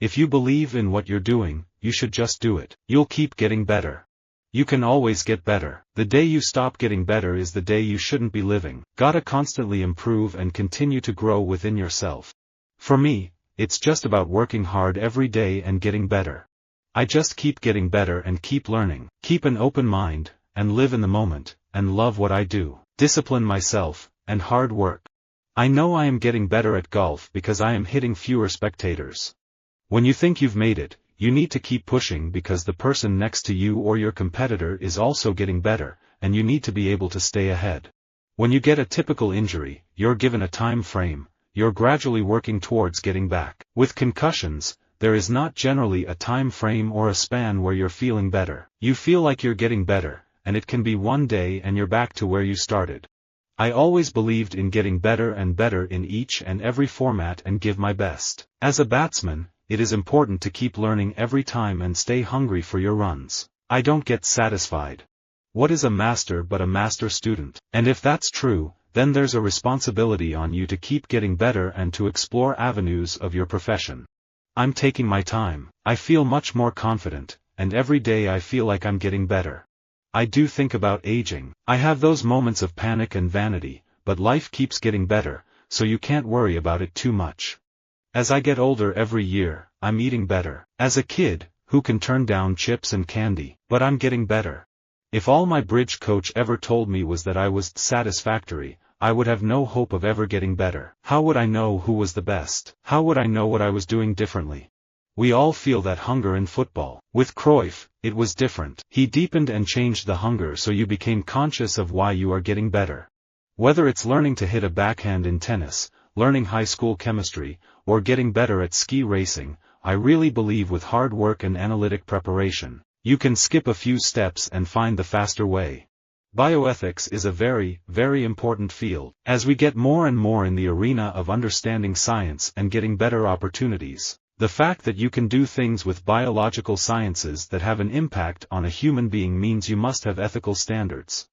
If you believe in what you're doing, you should just do it. You'll keep getting better. You can always get better. The day you stop getting better is the day you shouldn't be living. Gotta constantly improve and continue to grow within yourself. For me, it's just about working hard every day and getting better. I just keep getting better and keep learning. Keep an open mind, and live in the moment, and love what I do. Discipline myself, and hard work. I know I am getting better at golf because I am hitting fewer spectators. When you think you've made it, you need to keep pushing because the person next to you or your competitor is also getting better, and you need to be able to stay ahead. When you get a typical injury, you're given a time frame, you're gradually working towards getting back. With concussions, there is not generally a time frame or a span where you're feeling better. You feel like you're getting better, and it can be one day and you're back to where you started. I always believed in getting better and better in each and every format and give my best. As a batsman, it is important to keep learning every time and stay hungry for your runs. I don't get satisfied. What is a master but a master student? And if that's true, then there's a responsibility on you to keep getting better and to explore avenues of your profession. I'm taking my time. I feel much more confident, and every day I feel like I'm getting better. I do think about aging. I have those moments of panic and vanity, but life keeps getting better, so you can't worry about it too much. As I get older every year, I'm eating better. As a kid, who can turn down chips and candy? But I'm getting better. If all my bridge coach ever told me was that I was satisfactory, I would have no hope of ever getting better. How would I know who was the best? How would I know what I was doing differently? We all feel that hunger in football. With Cruyff, it was different. He deepened and changed the hunger so you became conscious of why you are getting better. Whether it's learning to hit a backhand in tennis, learning high school chemistry, or getting better at ski racing, I really believe with hard work and analytic preparation, you can skip a few steps and find the faster way. Bioethics is a very, very important field. As we get more and more in the arena of understanding science and getting better opportunities, the fact that you can do things with biological sciences that have an impact on a human being means you must have ethical standards.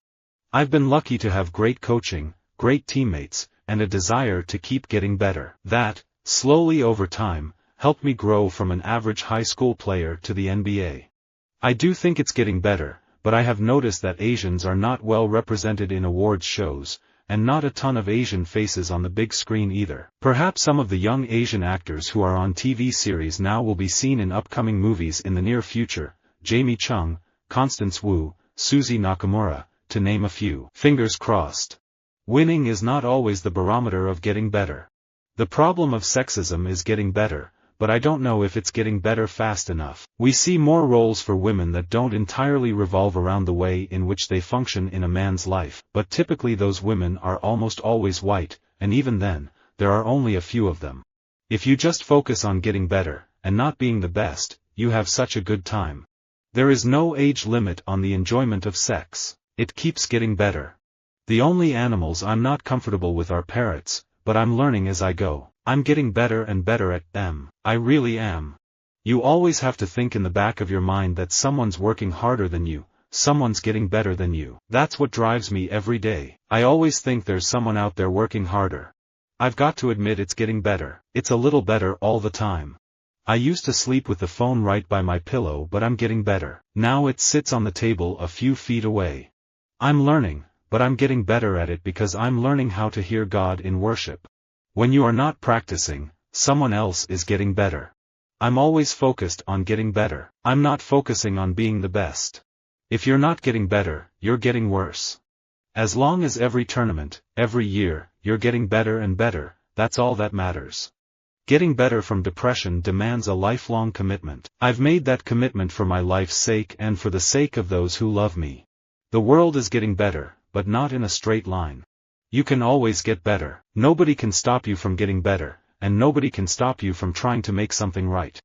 I've been lucky to have great coaching, great teammates, and a desire to keep getting better. That, slowly over time, helped me grow from an average high school player to the NBA. I do think it's getting better, but I have noticed that Asians are not well represented in awards shows, and not a ton of Asian faces on the big screen either. Perhaps some of the young Asian actors who are on TV series now will be seen in upcoming movies in the near future: Jamie Chung, Constance Wu, Suzy Nakamura, to name a few. Fingers crossed. Winning is not always the barometer of getting better. The problem of sexism is getting better, but I don't know if it's getting better fast enough. We see more roles for women that don't entirely revolve around the way in which they function in a man's life, but typically those women are almost always white, and even then, there are only a few of them. If you just focus on getting better, and not being the best, you have such a good time. There is no age limit on the enjoyment of sex. It keeps getting better. The only animals I'm not comfortable with are parrots, but I'm learning as I go. I'm getting better and better at them. I really am. You always have to think in the back of your mind that someone's working harder than you, someone's getting better than you. That's what drives me every day. I always think there's someone out there working harder. I've got to admit it's getting better. It's a little better all the time. I used to sleep with the phone right by my pillow, but I'm getting better. Now it sits on the table a few feet away. I'm learning, but I'm getting better at it because I'm learning how to hear God in worship. When you are not practicing, someone else is getting better. I'm always focused on getting better. I'm not focusing on being the best. If you're not getting better, you're getting worse. As long as every tournament, every year, you're getting better and better, that's all that matters. Getting better from depression demands a lifelong commitment. I've made that commitment for my life's sake and for the sake of those who love me. The world is getting better, but not in a straight line. You can always get better. Nobody can stop you from getting better, and nobody can stop you from trying to make something right.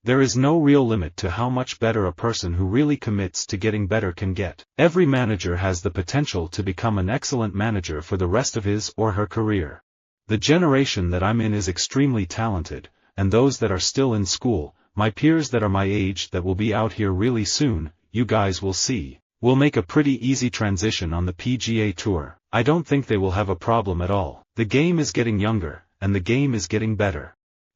There is no real limit to how much better a person who really commits to getting better can get. Every manager has the potential to become an excellent manager for the rest of his or her career. The generation that I'm in is extremely talented, and those that are still in school, my peers that are my age that will be out here really soon, you guys will see, will make a pretty easy transition on the PGA Tour. I don't think they will have a problem at all. The game is getting younger, and the game is getting better.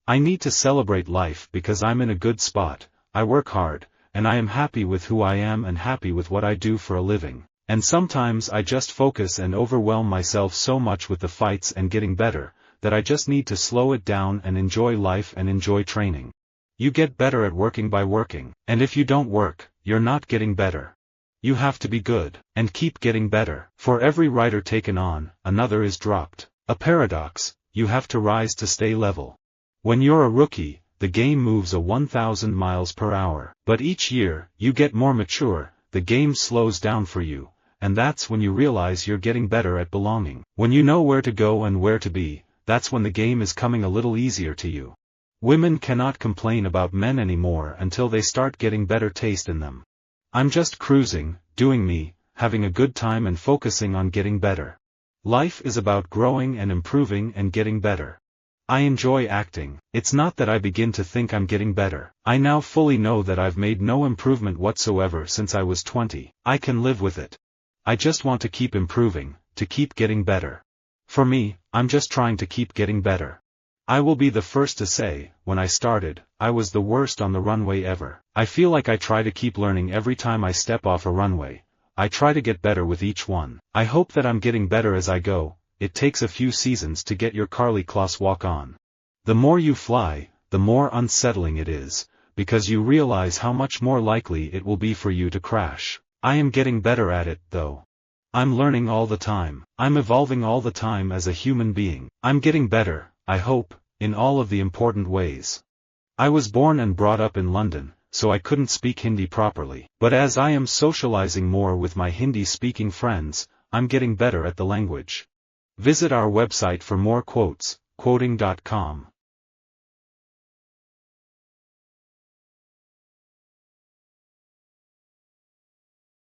I need to celebrate life because I'm in a good spot, I work hard, and I am happy with who I am and happy with what I do for a living. And sometimes I just focus and overwhelm myself so much with the fights and getting better, that I just need to slow it down and enjoy life and enjoy training. You get better at working by working, and if you don't work, you're not getting better. You have to be good, and keep getting better. For every rider taken on, another is dropped. A paradox, you have to rise to stay level. When you're a rookie, the game moves at 1,000 miles per hour. But each year, you get more mature, the game slows down for you, and that's when you realize you're getting better at belonging. When you know where to go and where to be, that's when the game is coming a little easier to you. Women cannot complain about men anymore until they start getting better taste in them. I'm just cruising, doing me, having a good time and focusing on getting better. Life is about growing and improving and getting better. I enjoy acting. It's not that I begin to think I'm getting better. I now fully know that I've made no improvement whatsoever since I was 20. I can live with it. I just want to keep improving, to keep getting better. For me, I'm just trying to keep getting better. I will be the first to say, when I started, I was the worst on the runway ever. I feel like I try to keep learning every time I step off a runway. I try to get better with each one. I hope that I'm getting better as I go. It takes a few seasons to get your Carly Kloss walk on. The more you fly, the more unsettling it is, because you realize how much more likely it will be for you to crash. I am getting better at it, though. I'm learning all the time. I'm evolving all the time as a human being. I'm getting better, I hope, in all of the important ways. I was born and brought up in London, so I couldn't speak Hindi properly. But as I am socializing more with my Hindi-speaking friends, I'm getting better at the language. Visit our website for more quotes, quoting.com.